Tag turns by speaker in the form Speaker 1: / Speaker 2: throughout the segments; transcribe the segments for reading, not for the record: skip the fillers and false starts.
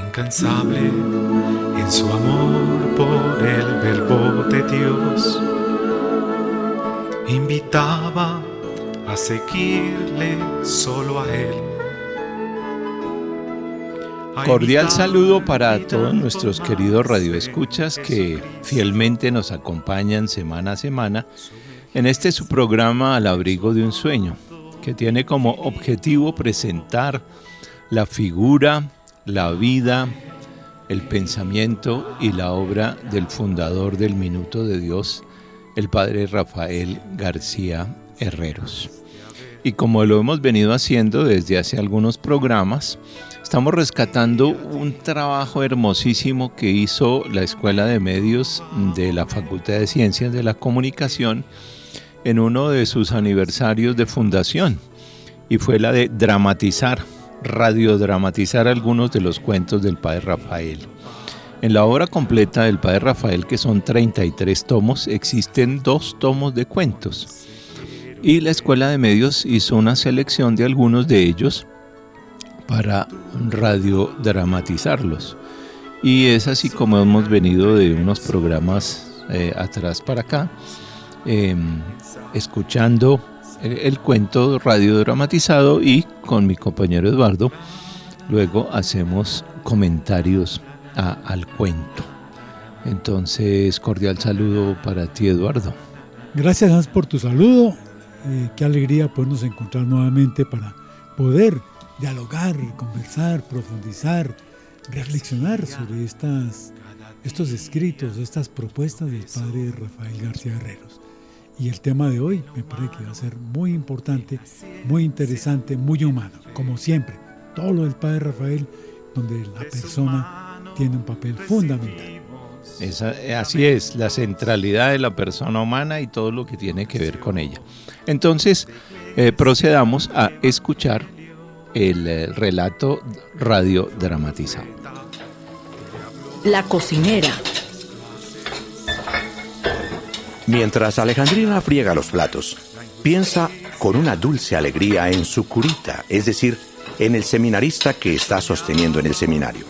Speaker 1: incansable en su amor por el verbo de Dios, invitaba a seguirle solo a Él.
Speaker 2: Cordial saludo para todos nuestros queridos radioescuchas que fielmente nos acompañan semana a semana en este su programa Al abrigo de un sueño, que tiene como objetivo presentar la figura, la vida, el pensamiento y la obra del fundador del Minuto de Dios, el padre Rafael García Herreros. Y como lo hemos venido haciendo desde hace algunos programas, estamos rescatando un trabajo hermosísimo que hizo la Escuela de Medios de la Facultad de Ciencias de la Comunicación en uno de sus aniversarios de fundación, y fue la de radiodramatizar algunos de los cuentos del padre Rafael. En la obra completa del padre Rafael, que son 33 tomos, existen 2 tomos de cuentos. Y la Escuela de Medios hizo una selección de algunos de ellos para radiodramatizarlos. Y es así como hemos venido de unos programas atrás para acá, escuchando el cuento radiodramatizado, y con mi compañero Eduardo luego hacemos comentarios al cuento. Entonces, cordial saludo para ti, Eduardo.
Speaker 3: Gracias, Hans, por tu saludo. Qué alegría podernos encontrar nuevamente para poder dialogar, conversar, profundizar, reflexionar sobre estos escritos, estas propuestas del padre Rafael García Herreros. Y el tema de hoy me parece que va a ser muy importante, muy interesante, muy humano, como siempre. Todo lo del padre Rafael, donde la persona tiene un papel fundamental.
Speaker 2: Así es, la centralidad de la persona humana y todo lo que tiene que ver con ella. Entonces, procedamos a escuchar el relato radiodramatizado.
Speaker 4: La cocinera.
Speaker 5: Mientras Alejandrina friega los platos, piensa con una dulce alegría en su curita, es decir, en el seminarista que está sosteniendo en el seminario.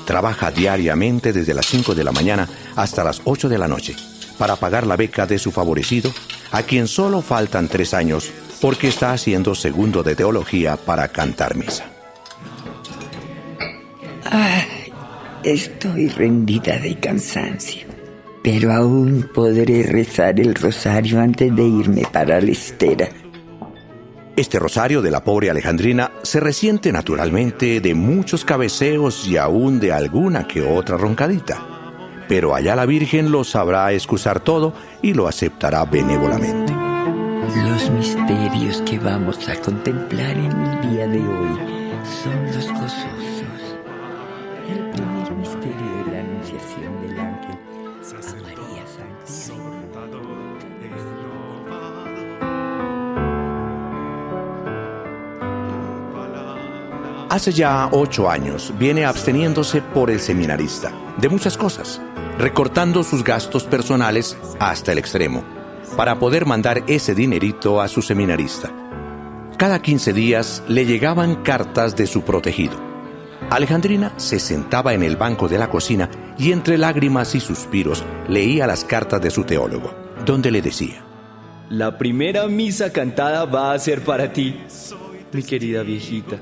Speaker 5: Trabaja diariamente desde las 5 de la mañana hasta las 8 de la noche para pagar la beca de su favorecido, a quien solo faltan 3 años porque está haciendo segundo de teología para cantar misa.
Speaker 6: Estoy rendida de cansancio, pero aún podré rezar el rosario antes de irme para la estera.
Speaker 5: Este rosario de la pobre Alejandrina se resiente naturalmente de muchos cabeceos y aún de alguna que otra roncadita. Pero allá la Virgen lo sabrá excusar todo y lo aceptará benévolamente.
Speaker 6: Los misterios que vamos a contemplar en el día de hoy son los gozosos. El primer misterio de la anunciación del ángel a María Santísima.
Speaker 5: Hace ya 8 años viene absteniéndose por el seminarista de muchas cosas, recortando sus gastos personales hasta el extremo, para poder mandar ese dinerito a su seminarista. Cada 15 días le llegaban cartas de su protegido. Alejandrina se sentaba en el banco de la cocina y entre lágrimas y suspiros leía las cartas de su teólogo, donde le decía:
Speaker 7: la primera misa cantada va a ser para ti, mi querida viejita.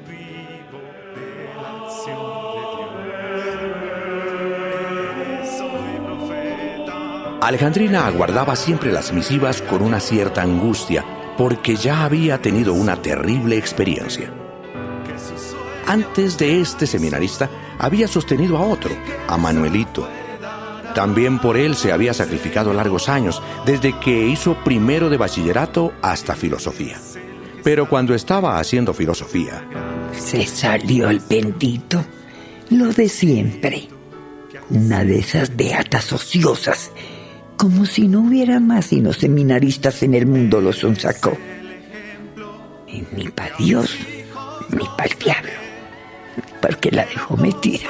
Speaker 5: Alejandrina aguardaba siempre las misivas con una cierta angustia, porque ya había tenido una terrible experiencia. Antes de este seminarista, había sostenido a otro, a Manuelito. También por él se había sacrificado largos años, desde que hizo primero de bachillerato hasta filosofía. Pero cuando estaba haciendo filosofía,
Speaker 6: se salió el bendito, lo de siempre. Una de esas beatas ociosas, como si no hubiera más sino seminaristas en el mundo, los sonsacó. Y ni para Dios, ni para el diablo, porque la dejó metida.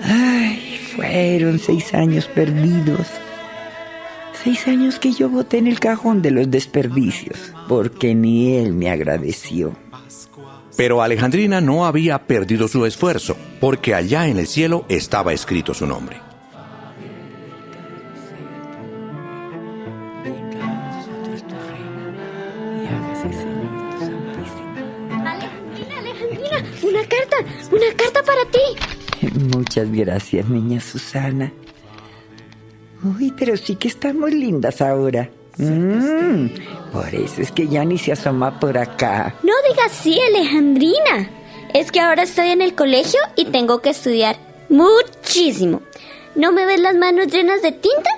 Speaker 6: Ay, fueron 6 años perdidos. 6 años que yo boté en el cajón de los desperdicios, porque ni él me agradeció.
Speaker 5: Pero Alejandrina no había perdido su esfuerzo, porque allá en el cielo estaba escrito su nombre.
Speaker 8: Alejandrina, una carta para ti.
Speaker 6: Muchas gracias, niña Susana. Uy, pero sí que estamos lindas ahora. Por eso es que ya ni se asoma por acá.
Speaker 8: No digas sí, Alejandrina. Es que ahora estoy en el colegio y tengo que estudiar muchísimo. ¿No me ves las manos llenas de tinta?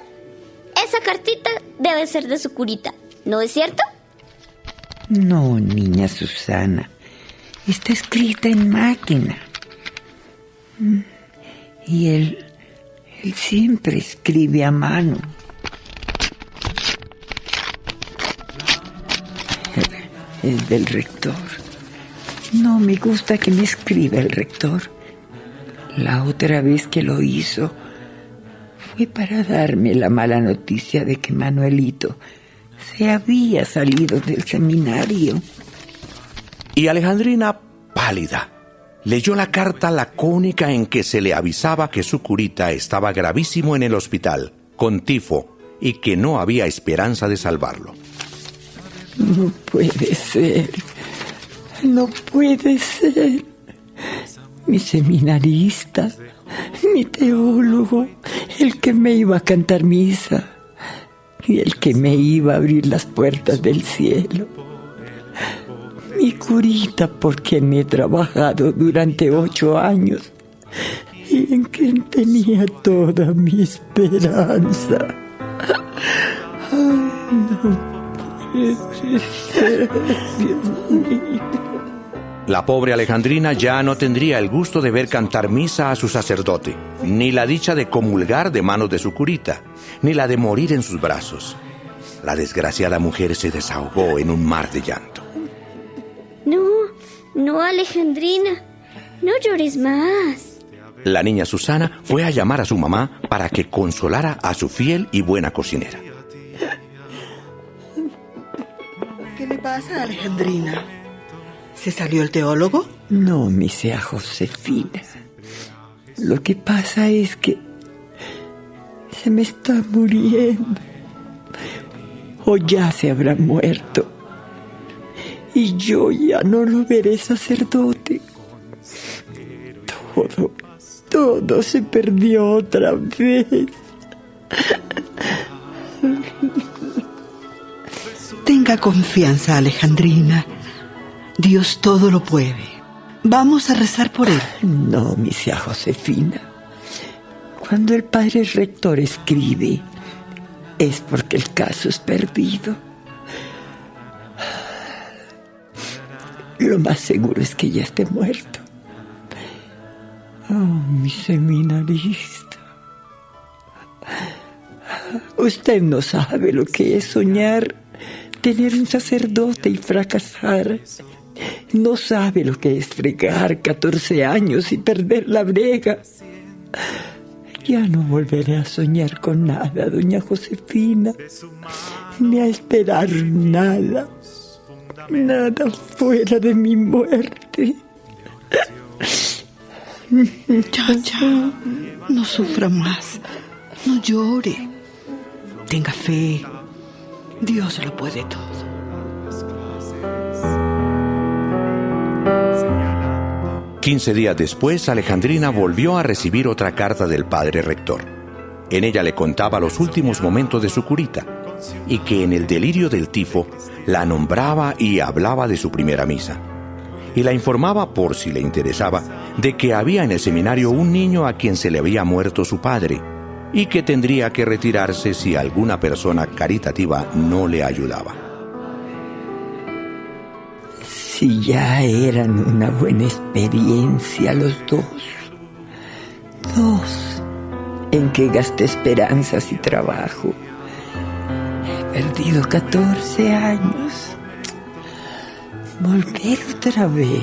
Speaker 8: Esa cartita debe ser de su curita, ¿no es cierto?
Speaker 6: No, niña Susana. Está escrita en máquina. Y él siempre escribe a mano. Es del rector. No me gusta que me escriba el rector. La otra vez que lo hizo fue para darme la mala noticia de que Manuelito se había salido del seminario.
Speaker 5: Y Alejandrina, pálida, leyó la carta lacónica en que se le avisaba que su curita estaba gravísimo en el hospital, con tifo, y que no había esperanza de salvarlo.
Speaker 6: No puede ser. No puede ser. Mi seminarista, mi teólogo, el que me iba a cantar misa y el que me iba a abrir las puertas del cielo. Mi curita, por quien he trabajado durante 8 años y en quien tenía toda mi esperanza. Ay, no.
Speaker 5: La pobre Alejandrina ya no tendría el gusto de ver cantar misa a su sacerdote, ni la dicha de comulgar de manos de su curita, ni la de morir en sus brazos. La desgraciada mujer se desahogó en un mar de llanto.
Speaker 8: No, Alejandrina, no llores más.
Speaker 5: La niña Susana fue a llamar a su mamá para que consolara a su fiel y buena cocinera.
Speaker 9: ¿Qué le pasa a Alejandrina? ¿Se salió el teólogo?
Speaker 6: No, mi sea Josefina. Lo que pasa es que se me está muriendo. O ya se habrá muerto. Y yo ya no lo veré sacerdote. Todo se perdió otra vez.
Speaker 9: Tenga confianza, Alejandrina. Dios todo lo puede. Vamos a rezar por él.
Speaker 6: No, mi sea Josefina. Cuando el padre rector escribe, es porque el caso es perdido. Lo más seguro es que ya esté muerto. Oh, mi seminarista. Usted no sabe lo que es soñar tener un sacerdote y fracasar. No sabe lo que es fregar 14 años y perder la brega. Ya no volveré a soñar con nada, doña Josefina, ni a esperar nada fuera de mi muerte.
Speaker 9: Ya, no sufra más, no llore, tenga fe, Dios lo puede todo.
Speaker 5: Quince días después, Alejandrina volvió a recibir otra carta del padre rector. En ella le contaba los últimos momentos de su curita y que en el delirio del tifo la nombraba y hablaba de su primera misa. Y la informaba, por si le interesaba, de que había en el seminario un niño a quien se le había muerto su padre y que tendría que retirarse si alguna persona caritativa no le ayudaba.
Speaker 6: Si ya eran una buena experiencia los dos en que gasté esperanzas y trabajo. He perdido 14 años. Volver otra vez.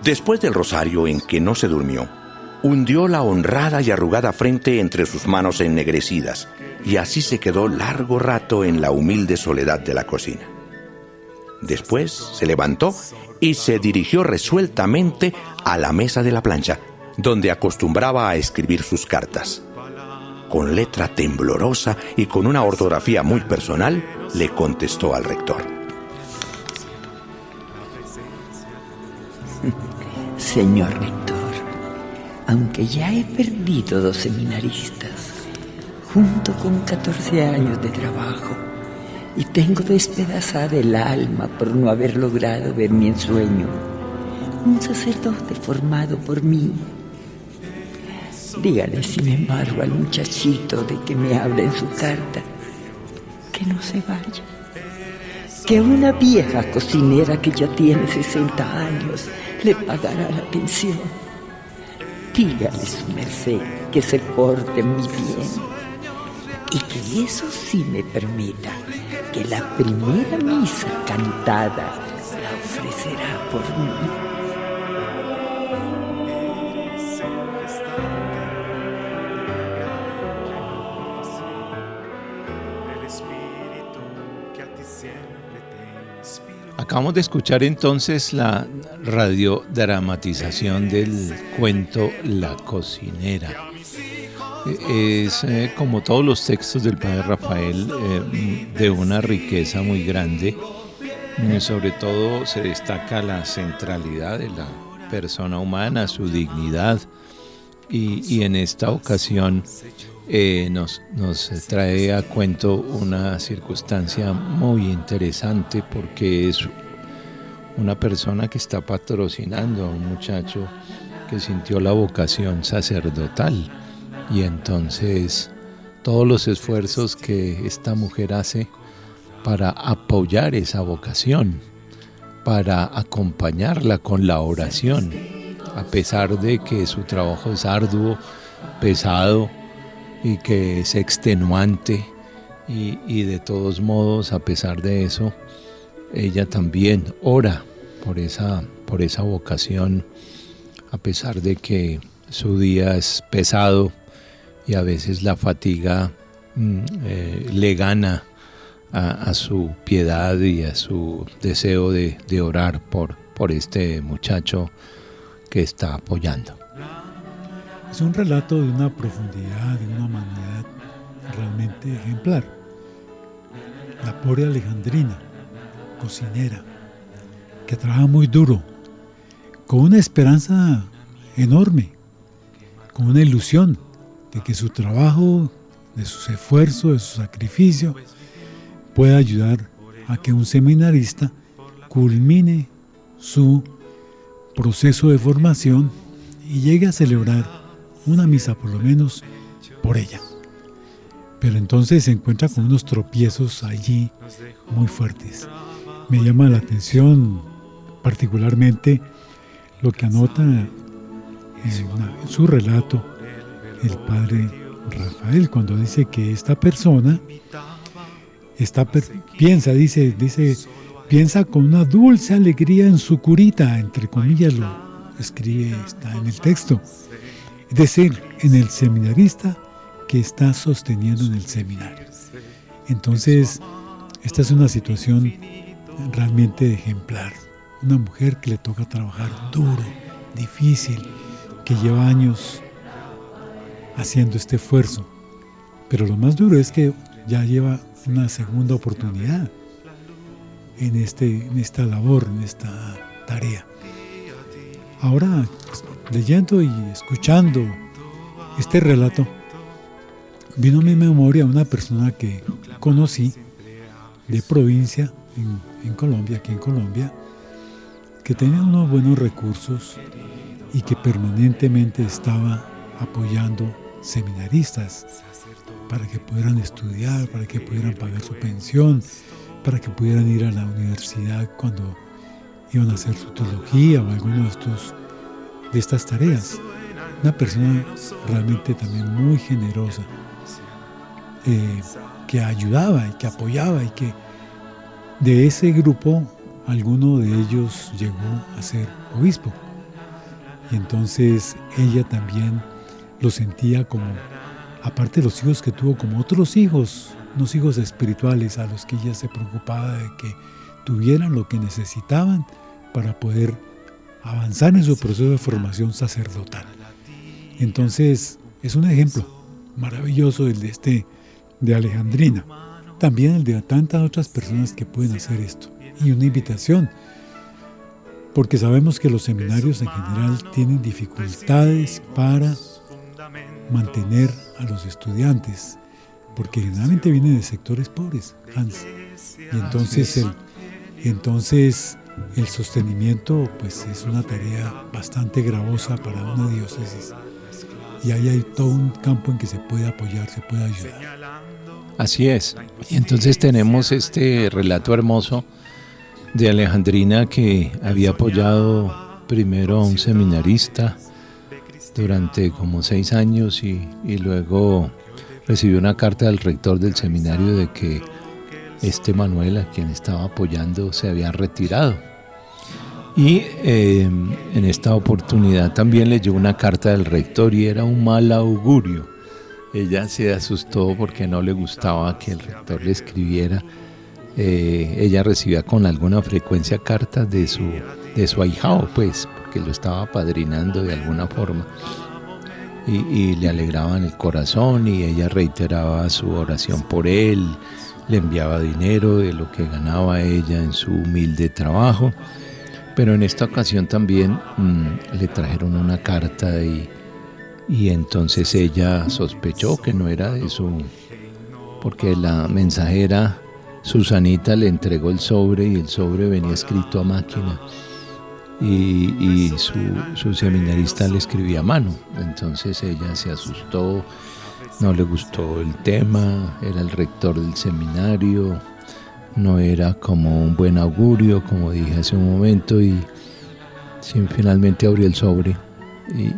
Speaker 5: Después del rosario en que no se durmió, hundió la honrada y arrugada frente entre sus manos ennegrecidas y así se quedó largo rato en la humilde soledad de la cocina. Después se levantó y se dirigió resueltamente a la mesa de la plancha, donde acostumbraba a escribir sus cartas. Con letra temblorosa y con una ortografía muy personal, le contestó al rector.
Speaker 6: Señor rector, aunque ya he perdido 2 seminaristas, junto con 14 años de trabajo, y tengo despedazada el alma por no haber logrado ver mi ensueño, un sacerdote formado por mí, dígale sin embargo al muchachito de que me habla en su carta que no se vaya, que una vieja cocinera que ya tiene 60 años le pagará la pensión. Dígale su merced que se porte muy bien y que eso sí me permita que la primera misa cantada la ofrecerá por mí.
Speaker 2: Acabamos de escuchar entonces la radiodramatización del cuento La cocinera. Es como todos los textos del padre Rafael, de una riqueza muy grande. Sobre todo se destaca la centralidad de la persona humana, su dignidad, y en esta ocasión nos trae a cuento una circunstancia muy interesante, porque es una persona que está patrocinando a un muchacho que sintió la vocación sacerdotal, y entonces todos los esfuerzos que esta mujer hace para apoyar esa vocación, para acompañarla con la oración, a pesar de que su trabajo es arduo, pesado, y que es extenuante, y de todos modos, a pesar de eso, ella también ora por esa vocación, a pesar de que su día es pesado y a veces la fatiga le gana a su piedad y a su deseo de orar por este muchacho que está apoyando.
Speaker 3: Es un relato de una profundidad, de una humanidad realmente ejemplar. La pobre Alejandrina, cocinera, que trabaja muy duro, con una esperanza enorme, con una ilusión de que su trabajo, de su esfuerzo, de su sacrificio, pueda ayudar a que un seminarista culmine su proceso de formación y llegue a celebrar una misa por lo menos por ella. Pero entonces se encuentra con unos tropiezos allí muy fuertes. Me llama la atención particularmente lo que anota en su relato el padre Rafael, cuando dice que esta persona piensa con una dulce alegría en su curita, entre comillas lo escribe, está en el texto. Es decir, en el seminarista que está sosteniendo en el seminario. Entonces, esta es una situación realmente ejemplar. Una mujer que le toca trabajar duro, difícil, que lleva años haciendo este esfuerzo. Pero lo más duro es que ya lleva una segunda oportunidad en esta labor, en esta tarea. Ahora, leyendo y escuchando este relato, vino a mi memoria una persona que conocí de provincia en Colombia, aquí en Colombia, que tenía unos buenos recursos y que permanentemente estaba apoyando seminaristas para que pudieran estudiar, para que pudieran pagar su pensión, para que pudieran ir a la universidad cuando iban a hacer su teología o alguno de estas tareas. Una persona realmente también muy generosa, que ayudaba y que apoyaba, y que de ese grupo alguno de ellos llegó a ser obispo. Y entonces ella también lo sentía como, aparte de los hijos que tuvo, como otros hijos, unos hijos espirituales a los que ella se preocupaba de que tuvieran lo que necesitaban para poder avanzar en su proceso de formación sacerdotal. Entonces, es un ejemplo maravilloso el de Alejandrina. También el de tantas otras personas que pueden hacer esto. Y una invitación, porque sabemos que los seminarios en general tienen dificultades para mantener a los estudiantes, porque generalmente vienen de sectores pobres, Hans. Y entonces el sostenimiento pues es una tarea bastante gravosa para una diócesis. Y ahí hay todo un campo en que se puede apoyar, se puede ayudar.
Speaker 2: Así es. Y entonces tenemos este relato hermoso de Alejandrina, que había apoyado primero a un seminarista durante como 6 años y luego recibió una carta del rector del seminario de que Manuel, a quien estaba apoyando, se había retirado. Y en esta oportunidad también leyó una carta del rector y era un mal augurio. Ella se asustó porque no le gustaba que el rector le escribiera. Ella recibía con alguna frecuencia cartas de su ahijado, pues, porque lo estaba apadrinando de alguna forma. Y le alegraban el corazón, y ella reiteraba su oración por él, le enviaba dinero de lo que ganaba ella en su humilde trabajo. Pero en esta ocasión también le trajeron una carta y entonces ella sospechó que no era de porque la mensajera Susanita le entregó el sobre y el sobre venía escrito a máquina y su seminarista le escribía a mano. Entonces ella se asustó, no le gustó el tema, era el rector del seminario, no era como un buen augurio, como dije hace un momento, y finalmente abrió el sobre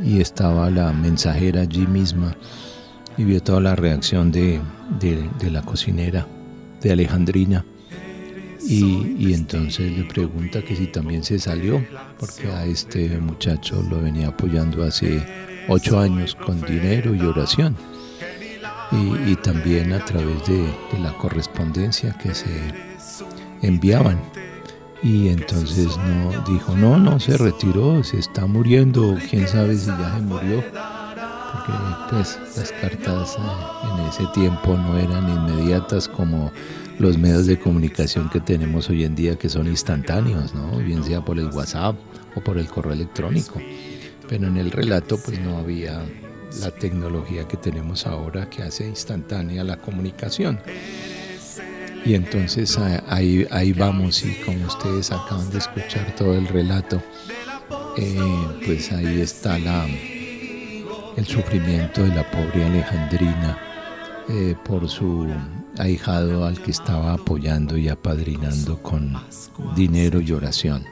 Speaker 2: y estaba la mensajera allí misma y vio toda la reacción de la cocinera, de Alejandrina, y entonces le pregunta que si también se salió, porque a este muchacho lo venía apoyando hace 8 años con dinero y oración. Y también a través de la correspondencia que se enviaban. Y entonces dijo, no, se retiró, se está muriendo, quién sabe si ya se murió, porque pues las cartas en ese tiempo no eran inmediatas como los medios de comunicación que tenemos hoy en día, que son instantáneos, ¿no? Bien sea por el WhatsApp o por el correo electrónico. Pero en el relato pues no había la tecnología que tenemos ahora, que hace instantánea la comunicación. Y entonces ahí vamos, y como ustedes acaban de escuchar todo el relato, pues ahí está el sufrimiento de la pobre Alejandrina por su ahijado al que estaba apoyando y apadrinando con dinero y oración.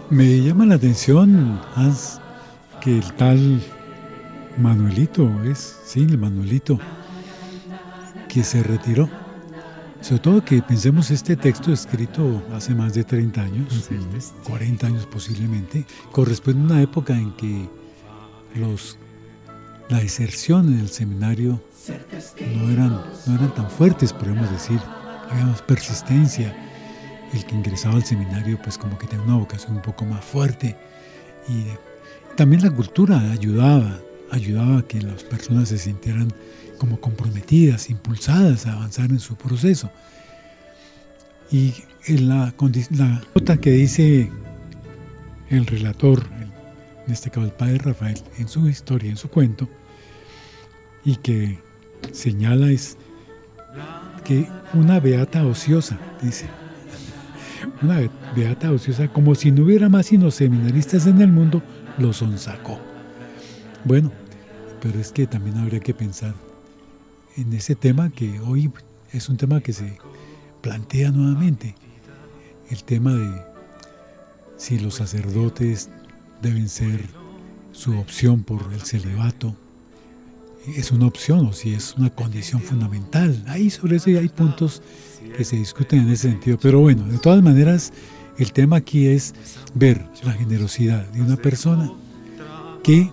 Speaker 3: Me llama la atención, Hans, que el tal Manuelito, el Manuelito, que se retiró. Sobre todo que pensemos este texto escrito hace más de 30 años, 40 años posiblemente, corresponde a una época en que la deserción en el seminario no eran tan fuertes, podemos decir, había más persistencia. El que ingresaba al seminario pues como que tenía una vocación un poco más fuerte, y también la cultura ayudaba a que las personas se sintieran como comprometidas, impulsadas a avanzar en su proceso. Y en la nota que dice el relator, en este caso el padre Rafael, en su historia, en su cuento, y que señala es que una beata ociosa, dice, una beata ociosa, como si no hubiera más sino seminaristas en el mundo, lo sonsacó. Bueno, pero es que también habría que pensar en ese tema que hoy es un tema que se plantea nuevamente, el tema de si los sacerdotes deben ser su opción por el celibato, es una opción o si es una condición fundamental. Ahí sobre eso hay puntos que se discuten en ese sentido, pero bueno, de todas maneras el tema aquí es ver la generosidad de una persona que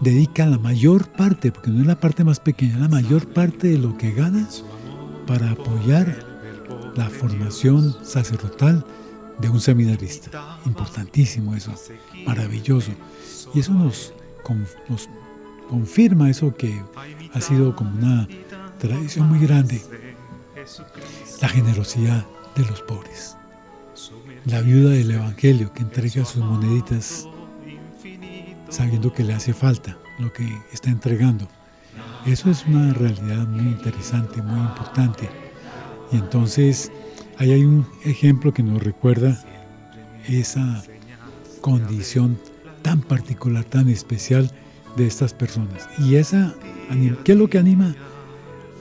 Speaker 3: dedica la mayor parte, porque no es la parte más pequeña, la mayor parte de lo que gana para apoyar la formación sacerdotal de un seminarista. Importantísimo eso, maravilloso. Y eso nos confirma eso que ha sido como una tradición muy grande, la generosidad de los pobres. La viuda del Evangelio que entrega sus moneditas sabiendo que le hace falta lo que está entregando. Eso es una realidad muy interesante, muy importante. Y entonces ahí hay un ejemplo que nos recuerda esa condición tan particular, tan especial de estas personas. Y ¿qué es lo que anima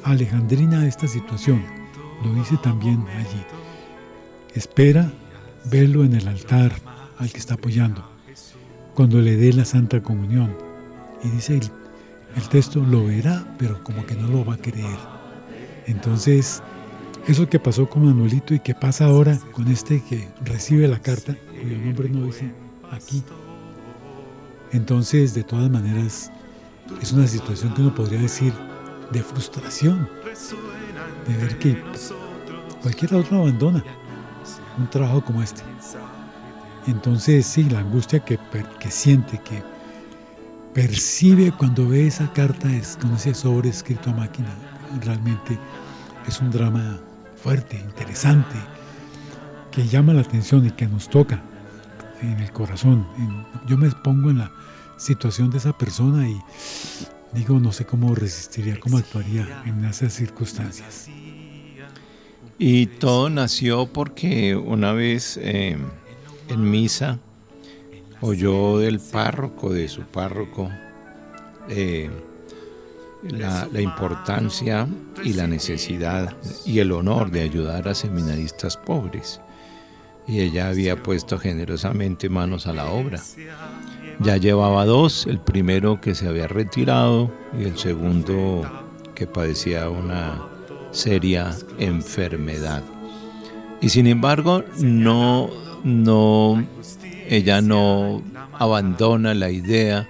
Speaker 3: a Alejandrina a esta situación? Lo dice también allí. Espera verlo en el altar al que está apoyando, cuando le dé la Santa Comunión. Y dice el texto, lo verá, pero como que no lo va a creer. Entonces, eso que pasó con Manuelito y que pasa ahora con este que recibe la carta, cuyo nombre no dice aquí. Entonces, de todas maneras, es una situación que uno podría decir de frustración, de ver que cualquier otro abandona un trabajo como este. Entonces, sí, la angustia que siente, que percibe cuando ve esa carta con ese sobre escrito a máquina, realmente es un drama fuerte, interesante, que llama la atención y que nos toca en el corazón. Yo me pongo en la situación de esa persona y digo, no sé cómo resistiría, cómo actuaría en esas circunstancias.
Speaker 2: Y todo nació porque una vez en misa oyó del párroco, de su párroco, la importancia y la necesidad y el honor de ayudar a seminaristas pobres. Y ella había puesto generosamente manos a la obra. Ya llevaba 2, el primero que se había retirado y el segundo que padecía una seria enfermedad. Y sin embargo, ella no abandona la idea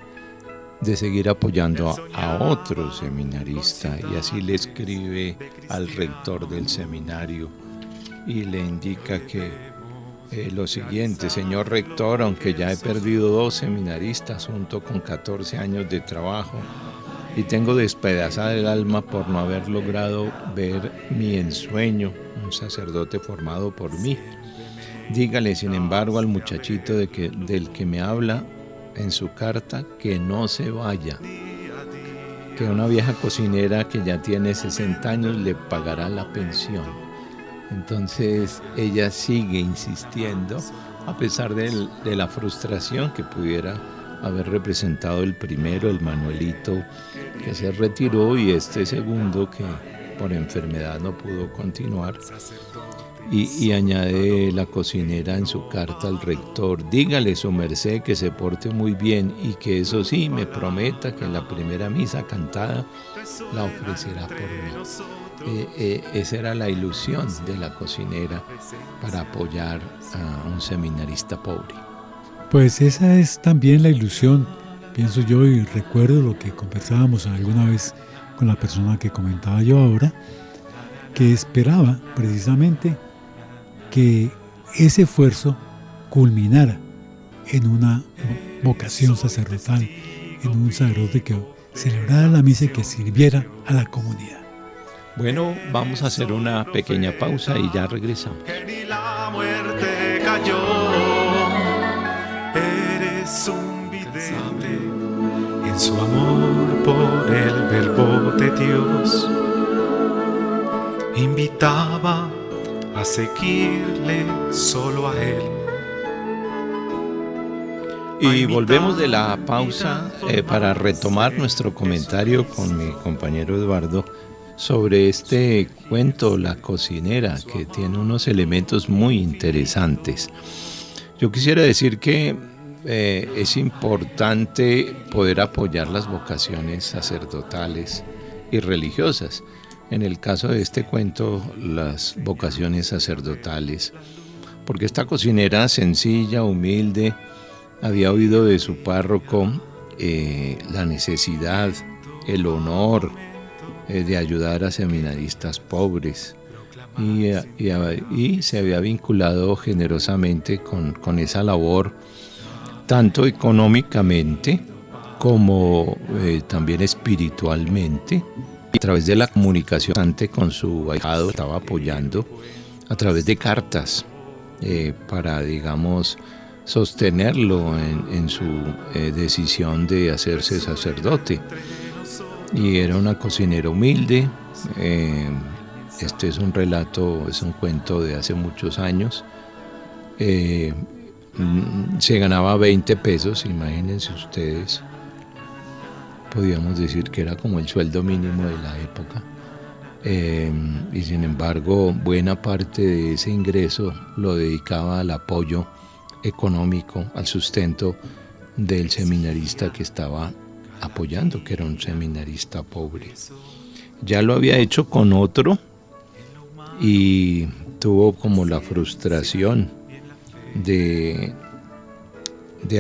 Speaker 2: de seguir apoyando a otro seminarista, y así le escribe al rector del seminario y le indica que lo siguiente: señor rector, aunque ya he perdido 2 seminaristas junto con 14 años de trabajo y tengo despedazada el alma por no haber logrado ver mi ensueño, un sacerdote formado por mí, dígale sin embargo al muchachito del que me habla en su carta que no se vaya, que una vieja cocinera que ya tiene 60 años le pagará la pensión. Entonces ella sigue insistiendo a pesar de la frustración que pudiera haber representado el primero, el Manuelito, que se retiró, y este segundo que por enfermedad no pudo continuar. Y añade la cocinera en su carta al rector: dígale su merced que se porte muy bien y que eso sí me prometa que la primera misa cantada la ofrecerá por mí. Esa era la ilusión de la cocinera para apoyar a un seminarista pobre.
Speaker 3: Pues esa es también la ilusión, pienso yo, y recuerdo lo que conversábamos alguna vez con la persona que comentaba yo ahora, que esperaba precisamente que ese esfuerzo culminara en una vocación sacerdotal, en un sacerdote que celebrara la misa y que sirviera a la comunidad.
Speaker 2: Bueno, vamos a hacer una pequeña pausa y ya regresamos.
Speaker 1: Que ni la muerte cayó, eres un vidente en su amor por el verbo de Dios. Invitaba a seguirle solo a él.
Speaker 2: Y volvemos de la pausa para retomar nuestro comentario con mi compañero Eduardo sobre este cuento, La cocinera, que tiene unos elementos muy interesantes. Yo quisiera decir que es importante poder apoyar las vocaciones sacerdotales y religiosas. En el caso de este cuento, las vocaciones sacerdotales, porque esta cocinera sencilla, humilde, había oído de su párroco la necesidad, el honor de ayudar a seminaristas pobres, y se había vinculado generosamente con esa labor, tanto económicamente como también espiritualmente. A través de la comunicación con su ahijado estaba apoyando a través de cartas para, digamos, sostenerlo en su decisión de hacerse sacerdote. Y era una cocinera humilde. Este es un relato, es un cuento de hace muchos años. Se ganaba 20 pesos, imagínense ustedes. Podríamos decir que era como el sueldo mínimo de la época. Y sin embargo, buena parte de ese ingreso lo dedicaba al apoyo económico, al sustento del seminarista que estaba apoyando, que era un seminarista pobre. Ya lo había hecho con otro y tuvo como la frustración de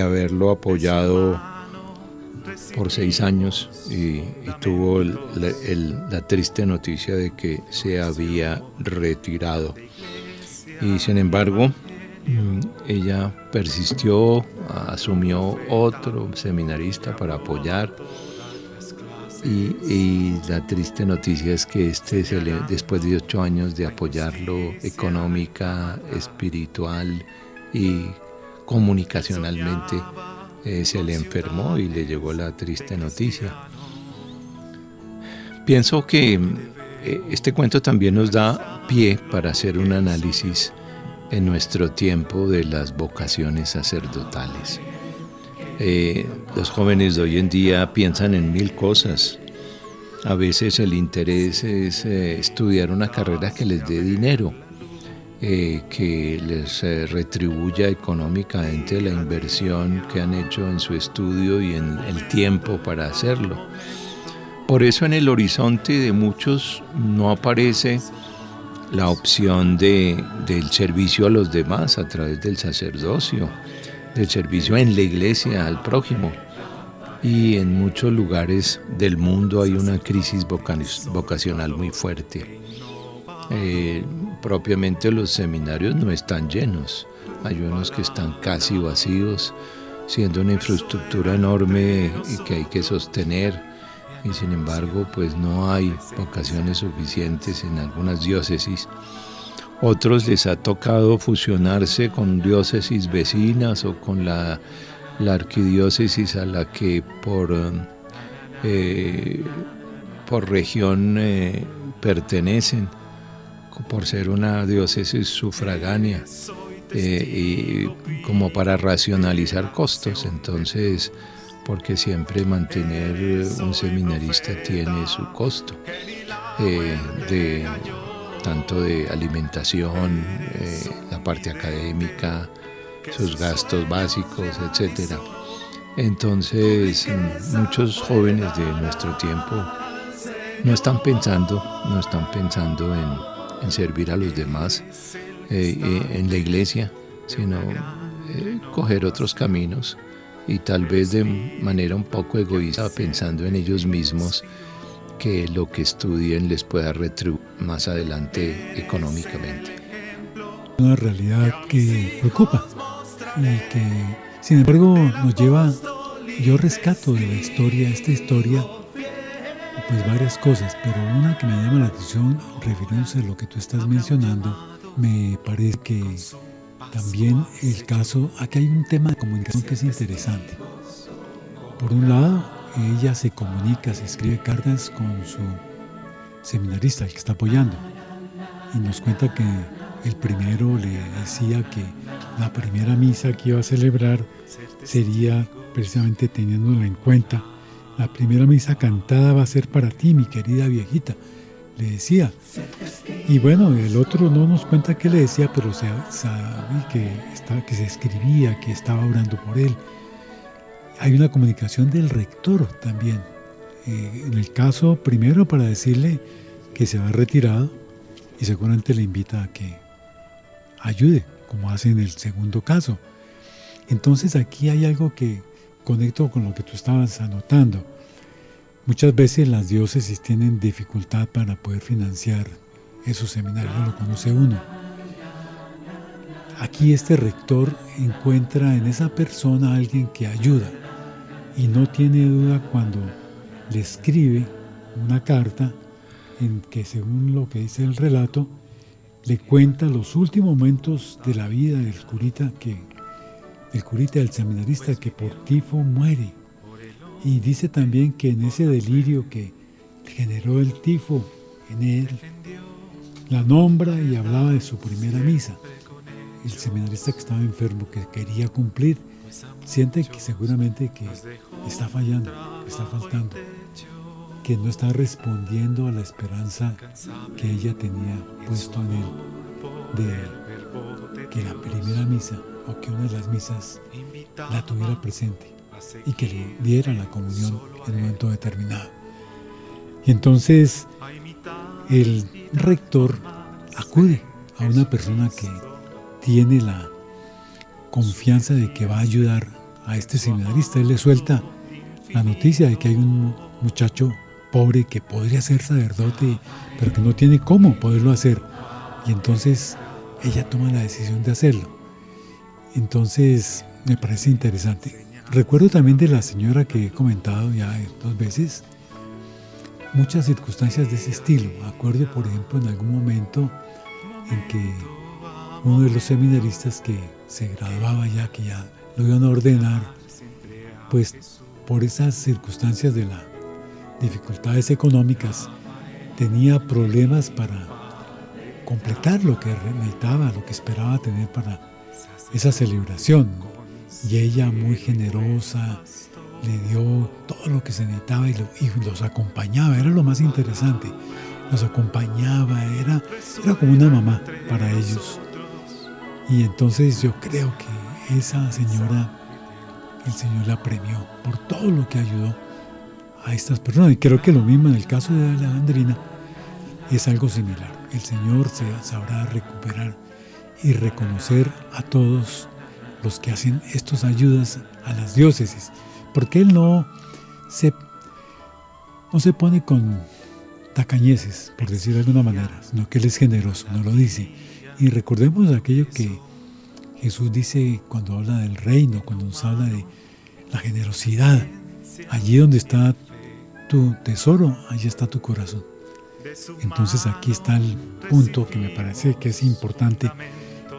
Speaker 2: haberlo apoyado por 6 años y tuvo la triste noticia de que se había retirado. Y sin embargo, ella persistió, asumió otro seminarista para apoyar. Y la triste noticia es que después de 8 años de apoyarlo económica, espiritual y comunicacionalmente, se le enfermó y le llegó la triste noticia. Pienso que este cuento también nos da pie para hacer un análisis en nuestro tiempo de las vocaciones sacerdotales. Los jóvenes de hoy en día piensan en 1000 cosas. A veces el interés es estudiar una carrera que les dé dinero, que les retribuya económicamente la inversión que han hecho en su estudio y en el tiempo para hacerlo. Por eso en el horizonte de muchos no aparece la opción del servicio a los demás a través del sacerdocio, del servicio en la iglesia al prójimo. Y en muchos lugares del mundo hay una crisis vocacional muy fuerte. Propiamente los seminarios no están llenos, hay unos que están casi vacíos, siendo una infraestructura enorme y que hay que sostener, y sin embargo pues no hay vocaciones suficientes en algunas diócesis. Otros les ha tocado fusionarse con diócesis vecinas o con la arquidiócesis a la que por región pertenecen, por ser una diócesis sufragánea, y como para racionalizar costos. Entonces, porque siempre mantener un seminarista tiene su costo, tanto de alimentación, la parte académica, sus gastos básicos, etc. Entonces, muchos jóvenes de nuestro tiempo no están pensando en servir a los demás en la iglesia, sino coger otros caminos y tal vez de manera un poco egoísta, pensando en ellos mismos, que lo que estudien les pueda retribuir más adelante económicamente.
Speaker 3: Una realidad que preocupa y que, sin embargo, nos lleva, yo rescato de la historia, esta historia, pues varias cosas, pero una que me llama la atención, refiriéndose a lo que tú estás mencionando, me parece que también el caso, aquí hay un tema de comunicación que es interesante. Por un lado, ella se comunica, se escribe cartas con su seminarista, el que está apoyando, y nos cuenta que el primero le decía que la primera misa que iba a celebrar sería, precisamente teniéndola en cuenta, la primera misa cantada va a ser para ti, mi querida viejita, le decía. Y bueno, el otro no nos cuenta qué le decía, pero sabía que se escribía, que estaba orando por él. Hay una comunicación del rector también. En el caso primero para decirle que se va retirado y seguramente le invita a que ayude, como hace en el segundo caso. Entonces aquí hay algo que conecto con lo que tú estabas anotando. Muchas veces las diócesis tienen dificultad para poder financiar esos seminarios, lo conoce uno. Aquí este rector encuentra en esa persona a alguien que ayuda y no tiene duda cuando le escribe una carta en que, según lo que dice el relato, le cuenta los últimos momentos de la vida del curita, del seminarista que por tifo muere. Y dice también que en ese delirio que generó el tifo en él, la nombra y hablaba de su primera misa. El seminarista que estaba enfermo, que quería cumplir, siente que seguramente que está fallando, que está faltando, que no está respondiendo a la esperanza que ella tenía puesto en él, de que la primera misa o que una de las misas la tuviera presente y que le diera la comunión en un momento determinado. Y entonces el rector acude a una persona que tiene la confianza de que va a ayudar a este seminarista. Él le suelta la noticia de que hay un muchacho pobre que podría ser sacerdote, pero que no tiene cómo poderlo hacer. Y entonces ella toma la decisión de hacerlo. Entonces me parece interesante. Recuerdo también de la señora que he comentado ya 2 veces, muchas circunstancias de ese estilo. Acuerdo, por ejemplo, en algún momento en que uno de los seminaristas que se graduaba ya, que ya lo iban a ordenar, pues por esas circunstancias de las dificultades económicas, tenía problemas para completar lo que necesitaba, lo que esperaba tener para esa celebración. Y ella, muy generosa, le dio todo lo que se necesitaba y los acompañaba. Era lo más interesante. Los acompañaba, era como una mamá para ellos. Y entonces yo creo que esa señora, el Señor la premió por todo lo que ayudó a estas personas. Y creo que lo mismo en el caso de Alejandrina es algo similar. El Señor se sabrá recuperar y reconocer a todos los que hacen estas ayudas a las diócesis. Porque Él no se pone con tacañeces, por decirlo de alguna manera, sino que Él es generoso, nos lo dice. Y recordemos aquello que Jesús dice cuando habla del reino, cuando nos habla de la generosidad. Allí donde está tu tesoro, allí está tu corazón. Entonces aquí está el punto que me parece que es importante,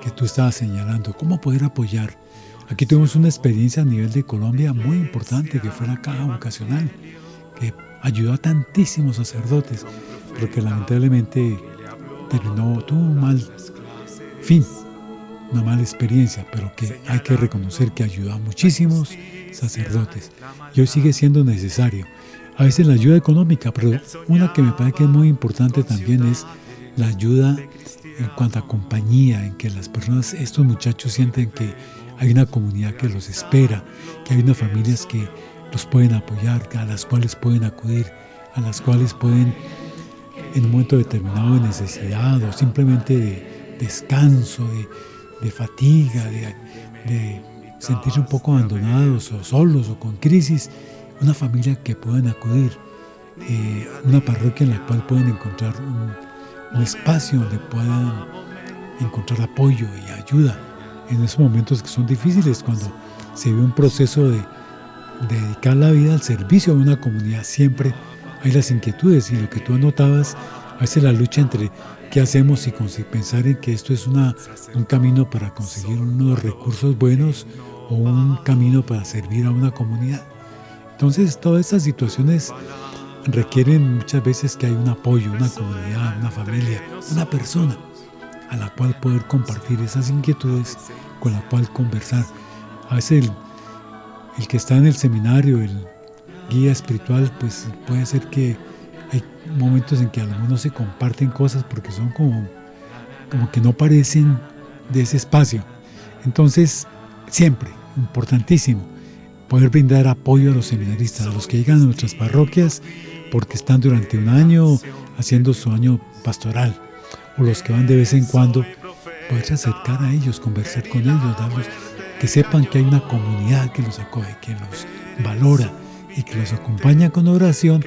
Speaker 3: que tú estabas señalando, cómo poder apoyar. Aquí tuvimos una experiencia a nivel de Colombia muy importante, que fue la caja vocacional, que ayudó a tantísimos sacerdotes, pero que lamentablemente tuvo un mal fin, una mala experiencia, pero que hay que reconocer que ayudó a muchísimos sacerdotes y hoy sigue siendo necesario. A veces la ayuda económica, pero una que me parece que es muy importante también es la ayuda en cuanto a compañía, en que las personas, estos muchachos sienten que hay una comunidad que los espera, que hay unas familias que los pueden apoyar, a las cuales pueden acudir, a las cuales pueden, en un momento determinado de necesidad o simplemente de descanso, de fatiga, de sentirse un poco abandonados o solos o con crisis, una familia que puedan acudir, una parroquia en la cual pueden encontrar un espacio donde puedan encontrar apoyo y ayuda en esos momentos que son difíciles, cuando se ve un proceso de dedicar la vida al servicio de una comunidad. Siempre hay las inquietudes y lo que tú anotabas, a veces la lucha entre qué hacemos y pensar en que esto es un camino para conseguir unos recursos buenos o un camino para servir a una comunidad. Entonces todas estas situaciones requieren muchas veces que hay un apoyo, una comunidad, una familia, una persona a la cual poder compartir esas inquietudes, con la cual conversar. A veces el que está en el seminario, el guía espiritual, pues puede ser que hay momentos en que a lo mejor no se comparten cosas porque son como que no parecen de ese espacio. Entonces, siempre, importantísimo, poder brindar apoyo a los seminaristas, a los que llegan a nuestras parroquias porque están durante un año haciendo su año pastoral, o los que van de vez en cuando, poderse acercar a ellos, conversar con ellos, darlos, que sepan que hay una comunidad que los acoge, que los valora y que los acompaña con oración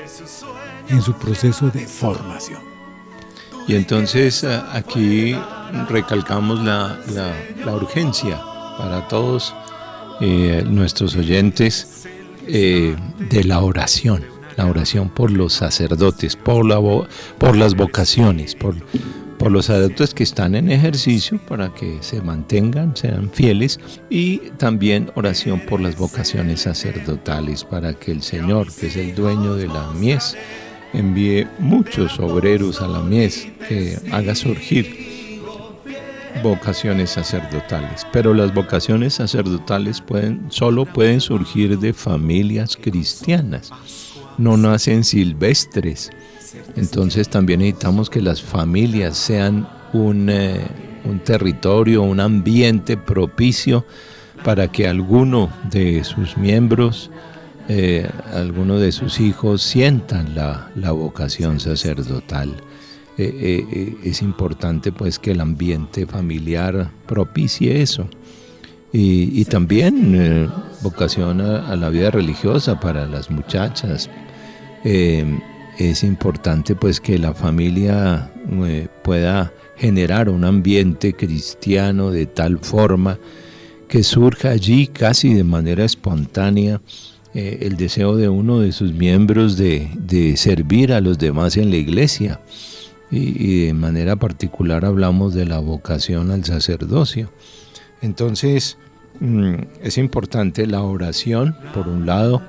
Speaker 3: en su proceso de formación.
Speaker 2: Y entonces aquí recalcamos la urgencia para todos nuestros oyentes de la oración por los sacerdotes, por las vocaciones, por los sacerdotes que están en ejercicio para que se mantengan, sean fieles, y también oración por las vocaciones sacerdotales para que el Señor, que es el dueño de la mies, envíe muchos obreros a la mies, que haga surgir vocaciones sacerdotales. Pero las vocaciones sacerdotales solo pueden surgir de familias cristianas, no nacen silvestres. Entonces también necesitamos que las familias sean un territorio, un ambiente propicio para que alguno de sus miembros, alguno de sus hijos sientan la vocación sacerdotal. Es importante pues que el ambiente familiar propicie eso. Y también vocación a la vida religiosa para las muchachas. Es importante pues que la familia pueda generar un ambiente cristiano de tal forma que surja allí casi de manera espontánea el deseo de uno de sus miembros de servir a los demás en la iglesia. Y de manera particular hablamos de la vocación al sacerdocio. Entonces es importante la oración, por un lado.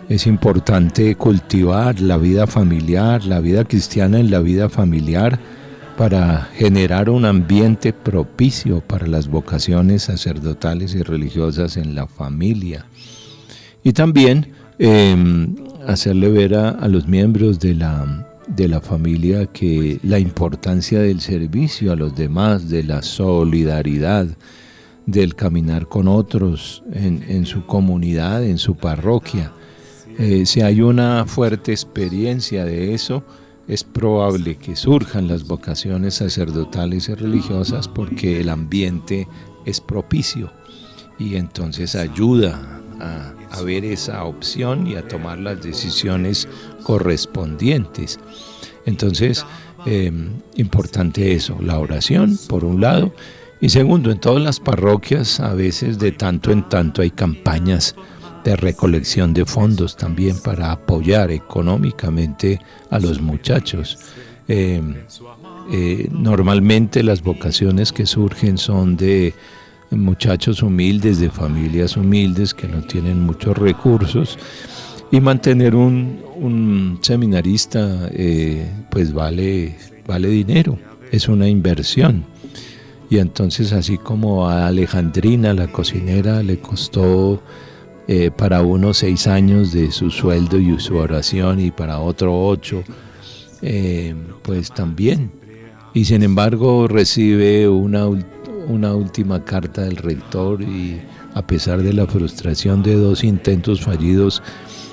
Speaker 2: Es importante cultivar la vida familiar, la vida cristiana en la vida familiar, para generar un ambiente propicio para las vocaciones sacerdotales y religiosas en la familia. Y también hacerle ver a los miembros de la familia que la importancia del servicio a los demás, de la solidaridad, del caminar con otros en su comunidad, en su parroquia. Si hay una fuerte experiencia de eso, es probable que surjan las vocaciones sacerdotales y religiosas porque el ambiente es propicio y entonces ayuda a ver esa opción y a tomar las decisiones correspondientes. Entonces, importante eso, la oración, por un lado, y segundo, en todas las parroquias, a veces de tanto en tanto hay campañas de recolección de fondos también para apoyar económicamente a los muchachos. Normalmente las vocaciones que surgen son de muchachos humildes, de familias humildes que no tienen muchos recursos, y mantener un seminarista pues vale dinero, es una inversión. Y entonces, así como a Alejandrina, la cocinera, le costó para unos 6 años de su sueldo y su oración, y para otro 8, pues también. Y sin embargo recibe una última carta del rector, y a pesar de la frustración de 2 intentos fallidos,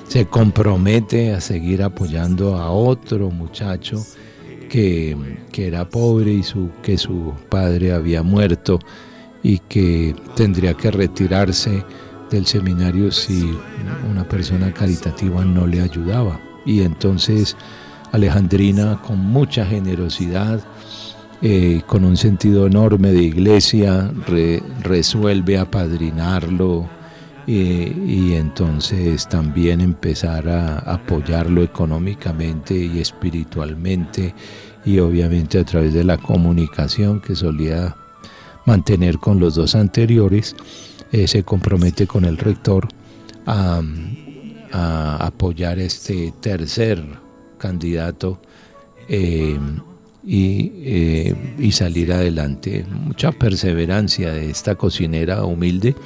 Speaker 2: se compromete a seguir apoyando a otro muchacho que era pobre y que su padre había muerto y que tendría que retirarse del seminario si una persona caritativa no le ayudaba. Y entonces Alejandrina, con mucha generosidad, con un sentido enorme de iglesia, resuelve apadrinarlo y entonces también empezar a apoyarlo económicamente y espiritualmente, y obviamente a través de la comunicación que solía mantener con los 2 anteriores. Se compromete con el rector a apoyar este tercer candidato y salir adelante. Mucha perseverancia de esta cocinera humilde,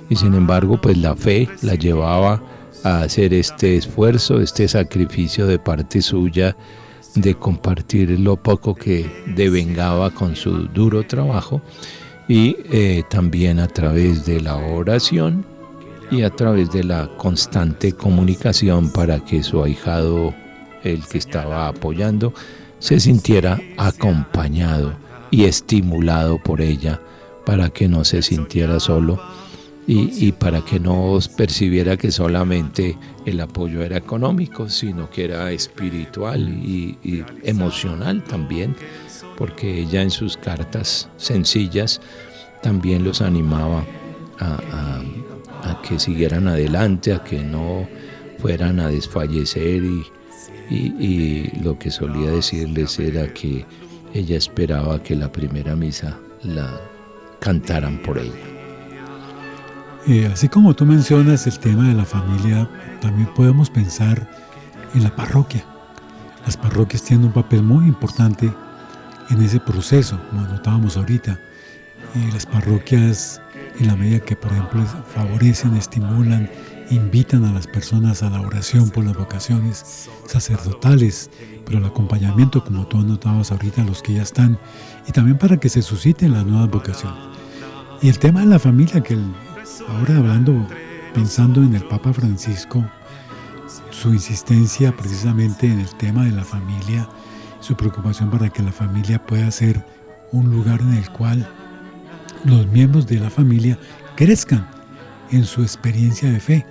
Speaker 2: y sin embargo pues la fe la llevaba a hacer este esfuerzo, este sacrificio de parte suya de compartir lo poco que devengaba con su duro trabajo, y también a través de la oración y a través de la constante comunicación para que su ahijado, el que estaba apoyando, se sintiera acompañado y estimulado por ella, para que no se sintiera solo, y para que no percibiera que solamente el apoyo era económico, sino que era espiritual y emocional también, porque ella en sus cartas sencillas también los animaba a que siguieran adelante, a que no fueran a desfallecer y lo que solía decirles era que ella esperaba que la primera misa la cantaran por ella.
Speaker 3: Así como tú mencionas el tema de la familia, también podemos pensar en la parroquia. Las parroquias tienen un papel muy importante en ese proceso, como notábamos ahorita. Las parroquias, en la medida que, por ejemplo, favorecen, estimulan, invitan a las personas a la oración por las vocaciones sacerdotales, pero el acompañamiento, como tú anotabas ahorita, a los que ya están, y también para que se susciten las nuevas vocaciones. Y el tema de la familia, que ahora pensando en el Papa Francisco, su insistencia precisamente en el tema de la familia, su preocupación para que la familia pueda ser un lugar en el cual los miembros de la familia crezcan en su experiencia de fe.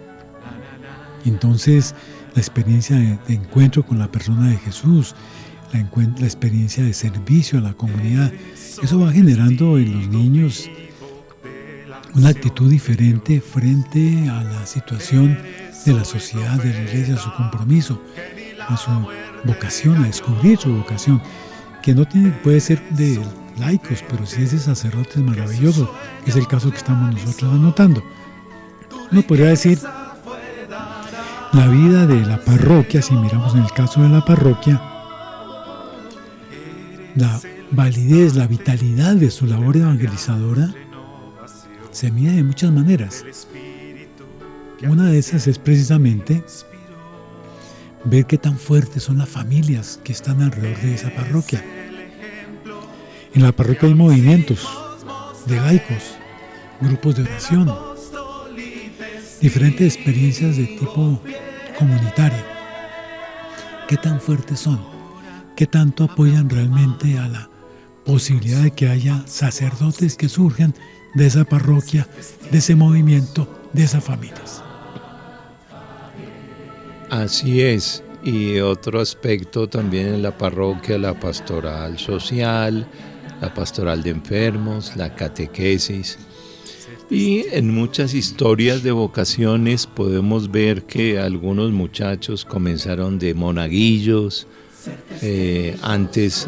Speaker 3: Entonces, la experiencia de encuentro con la persona de Jesús, la experiencia de servicio a la comunidad, eso va generando en los niños una actitud diferente frente a la situación de la sociedad, de la iglesia, a su compromiso, a su vocación, a descubrir su vocación, que no puede ser de laicos, pero si es de sacerdotes maravillosos, que es el caso que estamos nosotros anotando. Uno podría decir, la vida de la parroquia, si miramos en el caso de la parroquia, la validez, la vitalidad de su labor evangelizadora se mide de muchas maneras. Una de esas es precisamente ver qué tan fuertes son las familias que están alrededor de esa parroquia. En la parroquia hay movimientos de laicos, grupos de oración, diferentes experiencias de tipo comunitario. ¿Qué tan fuertes son? ¿Qué tanto apoyan realmente a la posibilidad de que haya sacerdotes que surjan de esa parroquia, de ese movimiento, de esas familias?
Speaker 2: Así es. Y otro aspecto también en la parroquia, la pastoral social, la pastoral de enfermos, la catequesis. Y en muchas historias de vocaciones podemos ver que algunos muchachos comenzaron de monaguillos, antes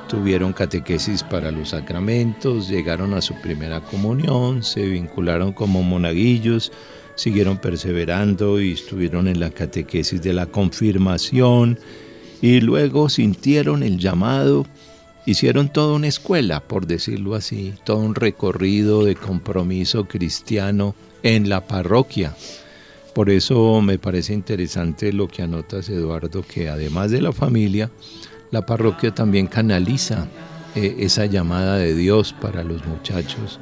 Speaker 2: tuvieron catequesis para los sacramentos, llegaron a su primera comunión, se vincularon como monaguillos, siguieron perseverando y estuvieron en la catequesis de la confirmación y luego sintieron el llamado, hicieron toda una escuela, por decirlo así, todo un recorrido de compromiso cristiano en la parroquia. Por eso me parece interesante lo que anotas, Eduardo, que además de la familia, la parroquia también canaliza esa llamada de Dios para los muchachos.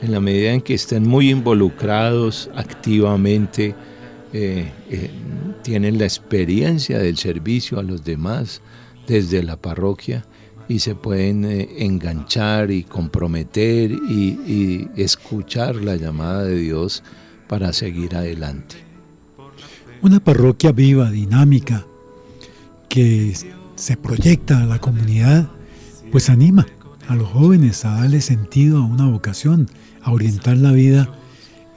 Speaker 2: En la medida en que estén muy involucrados activamente, tienen la experiencia del servicio a los demás desde la parroquia y se pueden enganchar y comprometer y escuchar la llamada de Dios para seguir adelante.
Speaker 3: Una parroquia viva, dinámica, que se proyecta a la comunidad, pues anima a los jóvenes a darle sentido a una vocación, a orientar la vida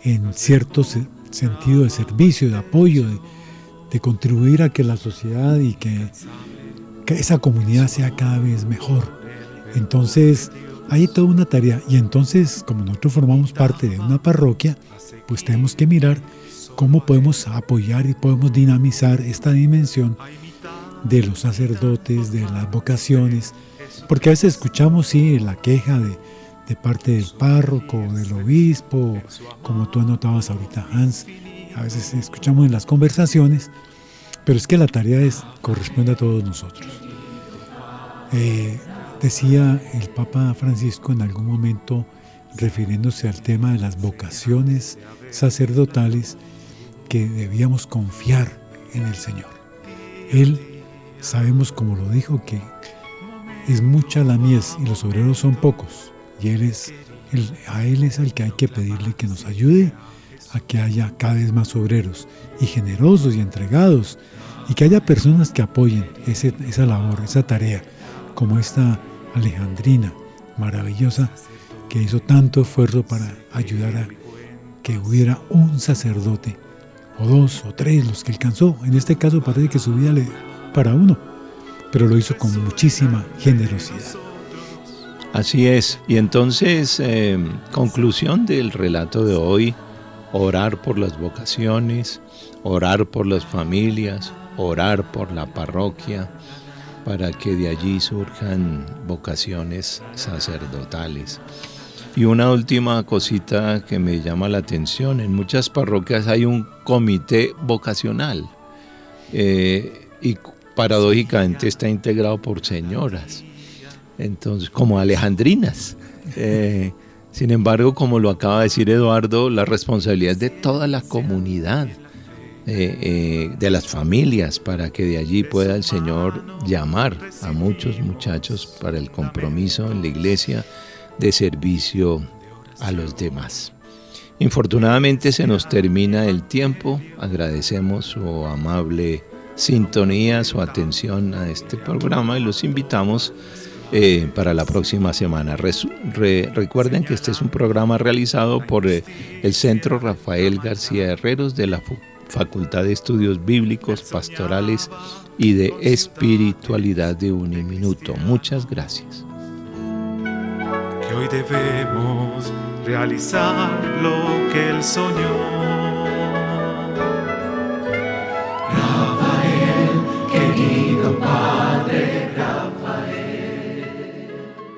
Speaker 3: en cierto sentido de servicio, de apoyo, de contribuir a que la sociedad y que esa comunidad sea cada vez mejor. Entonces, hay toda una tarea. Y entonces, como nosotros formamos parte de una parroquia, pues tenemos que mirar cómo podemos apoyar y podemos dinamizar esta dimensión de los sacerdotes, de las vocaciones, porque a veces escuchamos, sí, la queja de parte del párroco, del obispo, como tú anotabas ahorita, Hans, a veces escuchamos en las conversaciones, pero es que la tarea corresponde a todos nosotros. Decía el Papa Francisco en algún momento, refiriéndose al tema de las vocaciones sacerdotales, que debíamos confiar en el Señor. Él, sabemos, como lo dijo, que es mucha la mies y los obreros son pocos, y Él es A Él es al que hay que pedirle que nos ayude a que haya cada vez más obreros y generosos y entregados, y que haya personas que apoyen esa labor, esa tarea, como esta Alejandrina maravillosa que hizo tanto esfuerzo para ayudar a que hubiera un sacerdote, o 2 o 3, los que alcanzó. En este caso parece que su vida le dio para uno, pero lo hizo con muchísima generosidad.
Speaker 2: Así es. Y entonces, conclusión del relato de hoy: orar por las vocaciones, orar por las familias, orar por la parroquia, para que de allí surjan vocaciones sacerdotales. Y una última cosita que me llama la atención: en muchas parroquias hay un comité vocacional y paradójicamente está integrado por señoras, entonces, como alejandrinas. Sin embargo, como lo acaba de decir Eduardo, la responsabilidad es de toda la comunidad, de las familias, para que de allí pueda el Señor llamar a muchos muchachos para el compromiso en la iglesia de servicio a los demás. Infortunadamente se nos termina el tiempo. Agradecemos su amable sintonía, su atención a este programa y los invitamos para la próxima semana. Recuerden que este es un programa realizado por el Centro Rafael García Herreros de la Facultad de Estudios Bíblicos, Pastorales y de Espiritualidad de Uniminuto. Muchas gracias.
Speaker 1: Que hoy debemos realizar lo que Él soñó.